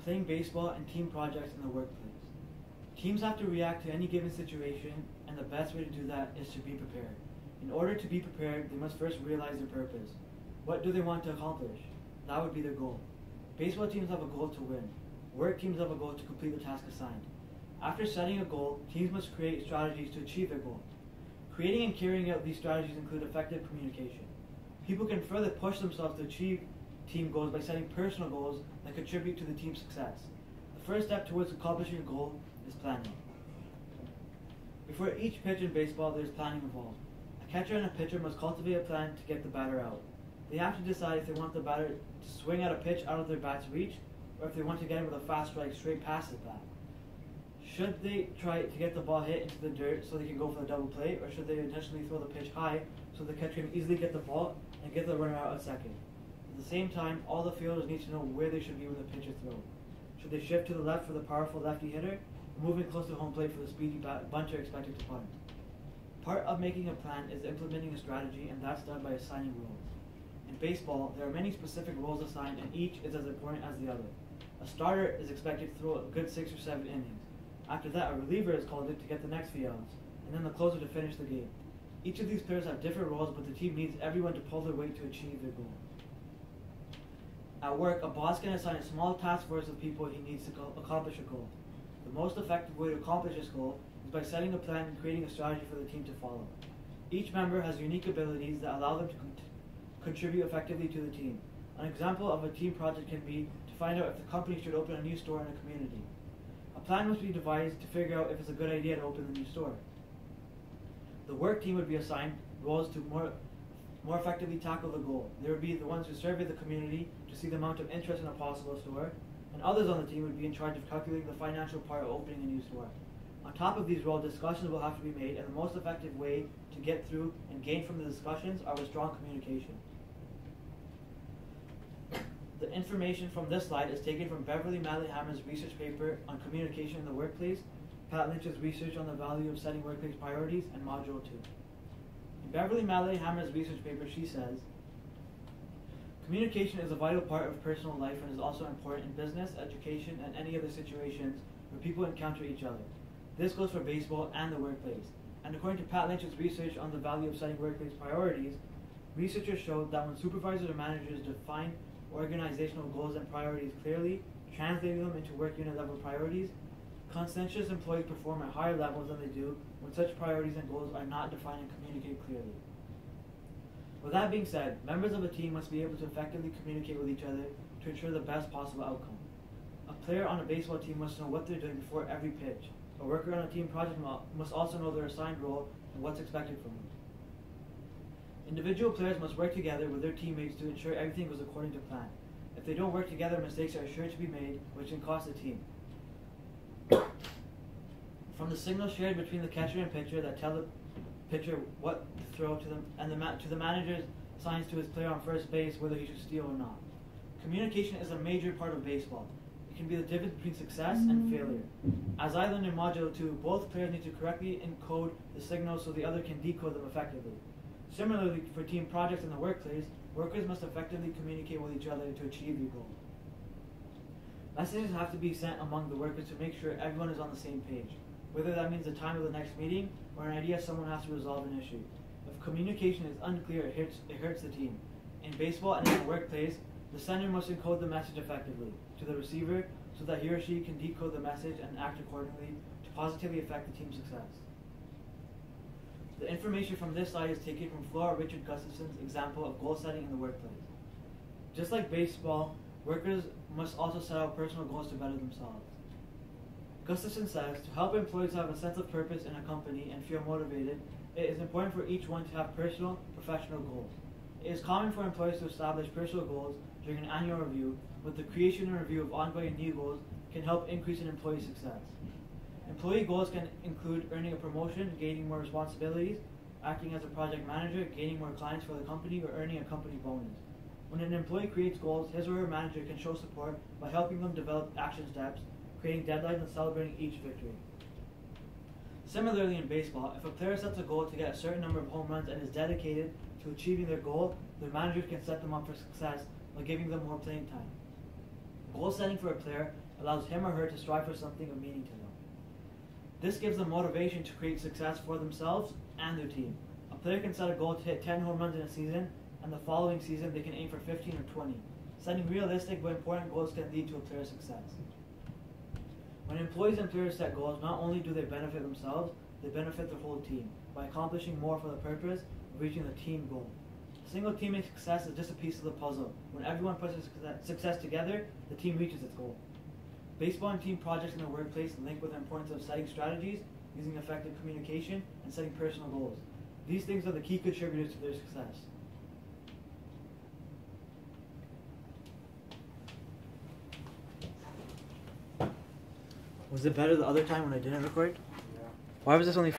playing baseball, and team projects in the workplace. Teams have to react to any given situation, and the best way to do that is to be prepared. In order to be prepared, they must first realize their purpose. What do they want to accomplish? That would be their goal. Baseball teams have a goal to win. Work teams have a goal to complete the task assigned. After setting a goal, teams must create strategies to achieve their goal. Creating and carrying out these strategies include effective communication. People can further push themselves to achieve team goals by setting personal goals that contribute to the team's success. The first step towards accomplishing a goal is planning. Before each pitch in baseball, there is planning involved. A catcher and a pitcher must cultivate a plan to get the batter out. They have to decide if they want the batter to swing at a pitch out of their bat's reach, or if they want to get it with a fast strike straight past his bat. Should they try to get the ball hit into the dirt so they can go for the double play, or should they intentionally throw the pitch high so the catcher can easily get the ball and get the runner out at second? At the same time, all the fielders need to know where they should be when the pitch is thrown. Should they shift to the left for the powerful lefty hitter, or moving close to home plate for the speedy bunter expected to punt? Part of making a plan is implementing a strategy, and that's done by assigning roles. In baseball, there are many specific roles assigned, and each is as important as the other. A starter is expected to throw a good 6 or 7 innings. After that, a reliever is called in to get the next few outs, and then the closer to finish the game. Each of these players have different roles, but the team needs everyone to pull their weight to achieve their goal. At work, a boss can assign a small task force of people he needs to accomplish a goal. The most effective way to accomplish this goal is by setting a plan and creating a strategy for the team to follow. Each member has unique abilities that allow them to contribute effectively to the team. An example of a team project can be to find out if the company should open a new store in a community. A plan must be devised to figure out if it's a good idea to open the new store. The work team would be assigned roles to more effectively tackle the goal. There would be the ones who survey the community to see the amount of interest in a possible store, and others on the team would be in charge of calculating the financial part of opening a new store. On top of these roles, discussions will have to be made, and the most effective way to get through and gain from the discussions are with strong communication. The information from this slide is taken from Beverly Madley Hammer's research paper on communication in the workplace, Pat Lynch's research on the value of setting workplace priorities, and Module 2. In Beverly Madley Hammer's research paper, she says, communication is a vital part of personal life and is also important in business, education, and any other situations where people encounter each other. This goes for baseball and the workplace. And according to Pat Lynch's research on the value of setting workplace priorities, researchers showed that when supervisors or managers define organizational goals and priorities clearly, translating them into work unit level priorities, conscientious employees perform at higher levels than they do when such priorities and goals are not defined and communicated clearly. With that being said, members of a team must be able to effectively communicate with each other to ensure the best possible outcome. A player on a baseball team must know what they're doing before every pitch. A worker on a team project must also know their assigned role and what's expected from them. Individual players must work together with their teammates to ensure everything goes according to plan. If they don't work together, mistakes are sure to be made, which can cost the team. From the signals shared between the catcher and pitcher that tell the pitcher what to throw to them, and to the manager's signs to his player on first base whether he should steal or not. Communication is a major part of baseball. It can be the difference between success and failure. As I learned in Module 2, both players need to correctly encode the signals so the other can decode them effectively. Similarly, for team projects in the workplace, workers must effectively communicate with each other to achieve the goal. Messages have to be sent among the workers to make sure everyone is on the same page, whether that means the time of the next meeting or an idea someone has to resolve an issue. If communication is unclear, it hurts the team. In baseball and in the workplace, the sender must encode the message effectively to the receiver so that he or she can decode the message and act accordingly to positively affect the team's success. The information from this slide is taken from Flora Richard Gustafson's example of goal setting in the workplace. Just like baseball, workers must also set out personal goals to better themselves. Gustafson says, to help employees have a sense of purpose in a company and feel motivated, it is important for each one to have personal, professional goals. It is common for employees to establish personal goals during an annual review, but the creation and review of ongoing new goals can help increase an employee's success. Employee goals can include earning a promotion, gaining more responsibilities, acting as a project manager, gaining more clients for the company, or earning a company bonus. When an employee creates goals, his or her manager can show support by helping them develop action steps, creating deadlines, and celebrating each victory. Similarly in baseball, if a player sets a goal to get a certain number of home runs and is dedicated to achieving their goal, their manager can set them up for success by giving them more playing time. Goal setting for a player allows him or her to strive for something of meaning to them. This gives them motivation to create success for themselves and their team. A player can set a goal to hit 10 home runs in a season, and the following season they can aim for 15 or 20. Setting realistic but important goals can lead to a player's success. When employees and players set goals, not only do they benefit themselves, they benefit the whole team by accomplishing more for the purpose of reaching the team goal. Single teammate success is just a piece of the puzzle. When everyone puts their success together, the team reaches its goal. Baseball and team projects in the workplace link with the importance of setting strategies, using effective communication, and setting personal goals. These things are the key contributors to their success. Was it better the other time when I didn't record? Yeah. Why was this only